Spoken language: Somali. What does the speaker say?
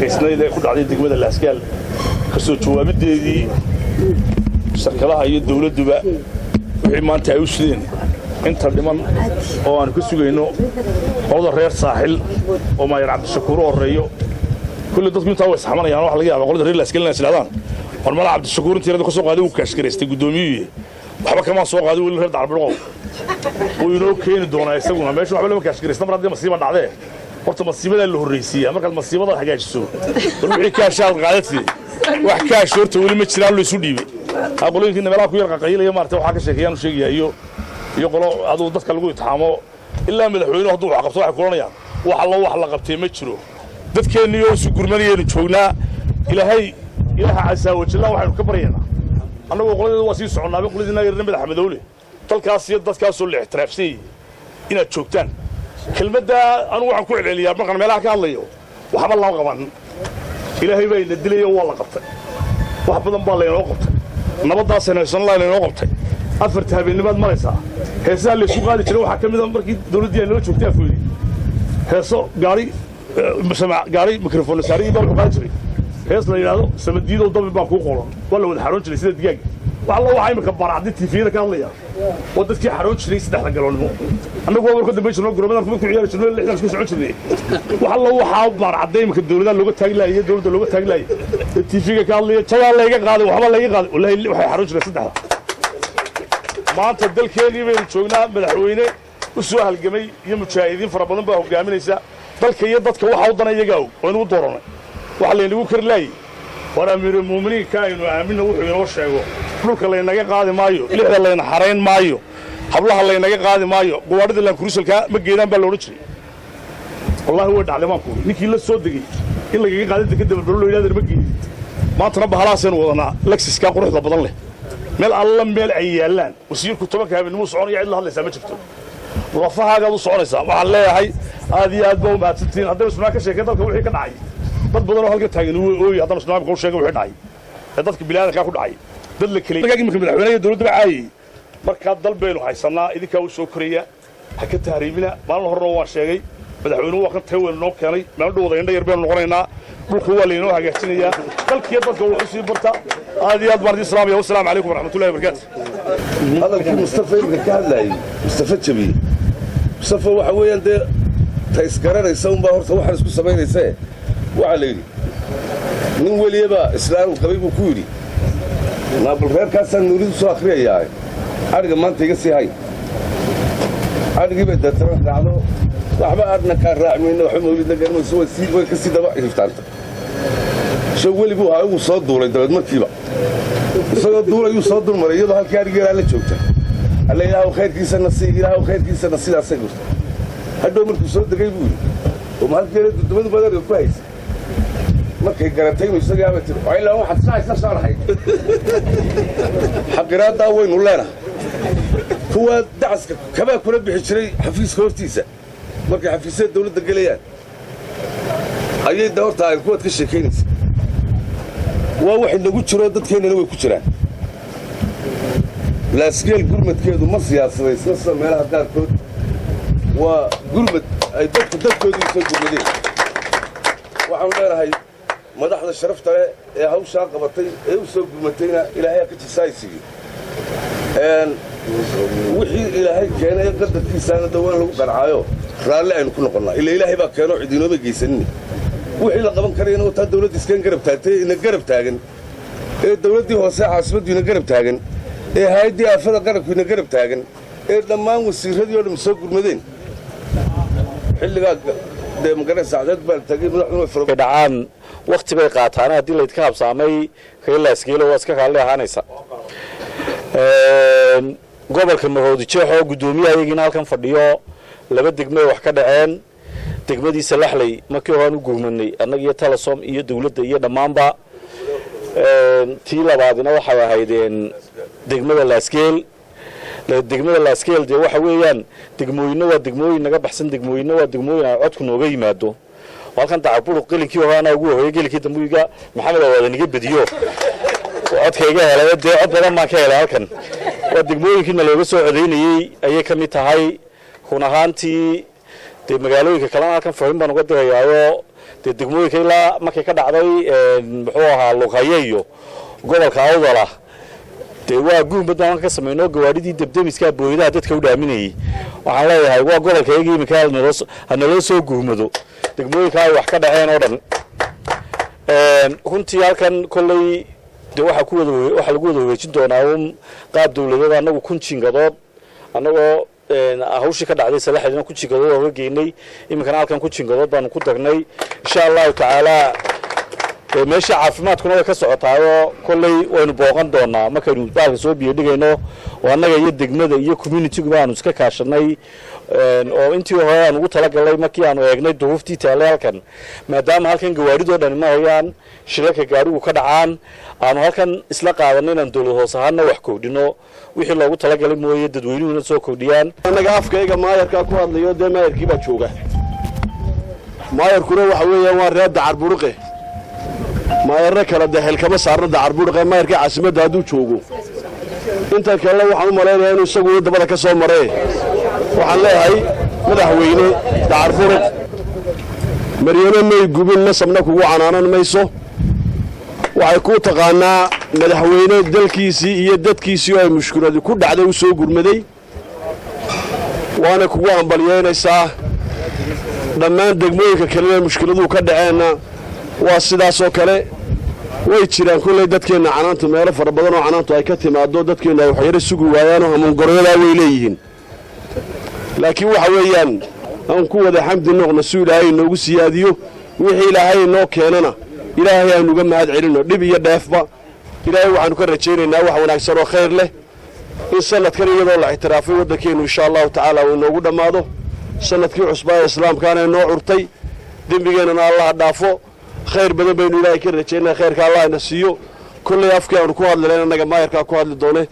barakaysnayd ee ku dhacday degmada Laaskaal kasoo jawaabideedii shirkadaha iyo dawladduba wixii maanta ay u shideen inta dhiman oo aan ku sugayno qowda reer saaxil oo Maayir Cabdishakuur horeeyo kullu dadku inta way saxmanayaan wax laga yaabo qowda reer Laaskaal inay silaadaan hormar Cabdishakuur intii ka soo qaaday uu kaashgareystay gudoomiyay waxba kama soo qaaday wali reer Dacarbirqo oo inoo keeni doona isaguna meesha waxba lama kaashgareystay mar haddii masiibo dhacday horta masiibada la horreysiyay marka masiibada hagaajiso wixii kaashaad qaadatay wax kaash horta wali ma jiraan loo isu dhiibay aqoonkiina meelaha ku yar qaqaylaya maartay waxa ka sheekayaan sheegayo iyo qolo adoo dadka lagu itixaamo ilaa madaxweynuhu hadduu wax qabto waxa kulanayaan wax la qabtay ma jiro dadkeennii oo isu gurmanayeen joognaa ilaaha casaawajilaa waxaynu ka baryaynaa annagoo qoladeeda waa sii soconaa qoladiina yarna madax madowle dalkaas iyo dadkaas oo la ixtiraafsan inaad joogtaan kelmadda anu waxaan ku celceliyaa markaan meelaha ka hadlayo waxba lama qaban ilaahay baa ina dilay oo waa la qabtay wax badan baa laynoo qabtay nabadaas inaysan laynoo qabtay afarta habeennimaad maraysaa heesaha la isku qaadi jiray waxaa ka mid ah markii dawladdii ay noo joogtay afweeyey heeso gaari mikrofon saari baa lagu qaadi jiray hees la yidhaahdo samadiidow dabi baa kuu qoran waa la wada xaroon jiray sida digaaga wax alla waxaa imika baracdi tifiyada ka hadlaya oo dadkii xaroon jiray saddexda galoonnimo annagu waa warka dambe jirno gurmadan kuma ku ciyaari jirno lixdan isku socon jirnay wax alla waxaa baracday imika dawladda looga taaglaayay dawladda looga taaglaayay tifiga ka hadlaya jawaa layga qaaday waxba layga qaaday wallahi waxay xaroon jiray saddexda maanta dalkeennii baynu joognaa madaxweyne u soo halgamay iyo mujaahidiin fara badan baa hogaaminaysa dalka iyo dadka waxa u dana iyaga oo inuu dooranay waxa laynagu karlaayay war amiir muuminiinka aynu aaminna wuxuu inoo sheego dhulka laynaga qaadi maayo lixda layna xarayn maayo hablaha laynaga qaadi maayo gawaarida laan kurusalka ma geedaan baa loo jiray wallahi way dhacday maanku ninkii la soo degay in lagaga qaadi dekedda balbalo loo yiraahdo ma geedin maantana bahalaaseen wadanaa Lexiska quruxda badan leh meel alla meel ay yaalaan wasiirku tobanka habeenimo soconaya cid la hadlaysa ma jirto lafahaaga u soconaysa waxaan leeyahay aad iyo aad baa u mahadsantiin haddii isna ka sheekay dalka wixii ka dhacay dad badan oo halka taagan ooy haddana isna ka sheegay wixii dhacay dadka bilaadanka ku dhacay dad la kale markii madaxweynaha dawladda caayay marka dalbeenu haysanaa idinka uu soo koraya ha ka tahriibina maalin horena waa sheegay madaxweynuhu waa kan taaween noo keenay meel dhowda indha yar baan noqonaynaa dhulku waa leeynoo hagaajinayaa dalkii dadka wuxuu sii barta aad iyo aad baan idin salaamaya wassalaamu calaykum waraxmatullahi wabarakaatu hadalkii mustafa ibn ka hadlayay mustafa jabi mustafa waxa weeyaan dee tays garanaysa unbaa horta waxaan isku samaynaysaa waxa la yidhi nin weliyaba islaam qabay buu ku yidhi naabal reerkaasaan nuuridu soo akhriyayaa adhiga maanta iga sii hay adhigii bay deetana raacdo waxba aadna kaa raacmayna waxba mawlidna garanayso way ka sii daba hiftaanta soo weli buu ahaa uu soo duulay dabeed markiiba isagoo duulayuu soo dulmaray iyadoo halkii adhigeeraa la joogta alla ilaahu khayrkiisana sidaasay gurta hadhow markuu soo degay buu yidhi oo ma halkeeda dudumadu baad adhiga ku haysa markay garataynu isagaaba tiri ilaa waxaad saaysa saarahay xaqiraaddaa waynu leenahay kuwa dacaska kabaa kula bixi jiray xafiiska hortiisa markay xafiisyada dawladda gelayaan ayay da horta ay kuwaad ka sheekaynaysa waa wax inagu jiro dadkeennana way ku jiraan Laaskaal gurmadkeedu ma siyaasadaysna sida meelaha qaarkood waa gurmad ay dadkoodu soo gurmadeen waxaan leenahay madaxda sharafta leh ee hawshaa qabatay ee u soo gurmatayna ilaahay ka jisaaysiyo wixii ilaahay keenay qadarkiisana dawaan lagu qarcaayo raalli aynu ku noqonnaa ilaahay baa keeno cid inoo geysanin wixii la qaban karayna oo taa dawladda iskan garab taagtay ina garab taagan ee dawladdii hoose caasimaddu ina garab taagan ee hay'addii aafada qaranku ina garab taagan ee dhammaan wasiiradii oo dhan soo gurmadeen xilligaa dee magaray saacad baa tagay madaxweynuhu furo dhacaan waqti bay qaataan haddii laydka habsaamay reer Laaskaal waa iska kaalay ahaanaysa gobolka Maroodi Jeexo gudoomiyaha ayagina halkan fadhiyo laba degmo wax ka dhaceen degmadii Salaxley markii hore u gurmanay annaga iyo Talasom iyo dawladda iyo dhamaanba tii labaadina waxay ahaydeen degmada Laaskaal dee waxa weeyaan degmooyinna waa degmooyin naga baxsan degmooyinna waa degmooyin ay codku nooga yimaado halkan Dacarbirqo qelinkii horaana ugu horeeyay qelinkii dambiga maxamed awaad niga badiyo codkayga helay dee cod badan ma ka helay halkan waa degmooyinkii looga soo codeynayay ayay ka mid tahay run ahaantii dee magaalooyinka kale halkan fariin baan uga dirayaayo dee degmooyinka ilaa markay ka dhacday muxuu ahaa luqhaye iyo gobolka awdala dee waa guumbad baan ka samayno gawaadhidii debdemiska booyadaha dadka u dhaaminayay waxaan leeyahay waa gobolka iyaga iminka hanaloo soo guumado degmooyinka ay wax ka dhaceen oo dhan runtii halkan kolley dee waxaa lagu wada wareejin doonaa qaab dawladeed annagu kun jingadood annagoo hawshii ka dhacday salaxeedna ku jingadood ooga geynay iminkana halkan ku jingadood baanu ku dagnay insha allahu tacaala meesha caafimaadkuna way ka socotaayoo kolley waynu booqan doonaa markaynu baalka soo biyodhigayno oo annaga iyo degmada iyo communitigu baanu iska kaashanay oo intii hore aan ugu talagalnay markii aanu eegnay duruuftii taale halkan maadaama halkan gawaadhidoo dhani ma hayaan shilalka gaadhigu ka dhacaan aanu halkan isla qaadanay inaan dawlad hoos ahaanna wax kordhino wixii loogu talagalay mooye dadweynuhuna soo kordhiyaan annaga afkayga maayarkaa ku hadlayo dee maayarkii baa jooga maayarkuna waxa weeyaan waa reer dacar buruqe maayarre kale dee xil kama saarna dacar buruqe maayarkii caasimadda hadduu joogo intan kalena waxaan u malaynayaa inuu isagu dabada ka soo maree waxaan leeyahay madaxweyne dacar buruq maryano may gubin nasabna kugu canaanan mayso waxay ku taqaanaa madaxweyne dalkiisii iyo dadkiisii oo ay mushkiladu ku dhacday u soo gurmaday waana kugu hambalyeynaysaa dhammaan degmooyinka kalena mushkiladuu ka dhaceenna waa sidaasoo kale way jiraan kolley dadkeenna canaantu meelo fara badan oo canaantu ay ka timaado dadkeenna ay waxyaro sugi waayaanoo hamuungoryadaa way leeyihiin laakiin waxa weeyaan aan ku wada xamdi noqno si ilaahay inoogu siyaadiyo wixii ilaahay inoo keenana ilaahay aanuga mahad celino dhib iyo dheefba ilaahay waxaanu ka rajaynaynaa wax wanaagsan oo khayr leh in sanadkan iyadoo la ictiraafay waddankeennu insha allahu tacaala uu inoogu dhammaado sanadkii cusbaa ee islaamkaana inoo curtay dembigeennana allaha dhaafo khayr badan baynu ilaahay ka rajaynaa khayrka allahna siiyo kolley afkii aanu ku hadli lahayn annaga maayarkaa ku hadli doone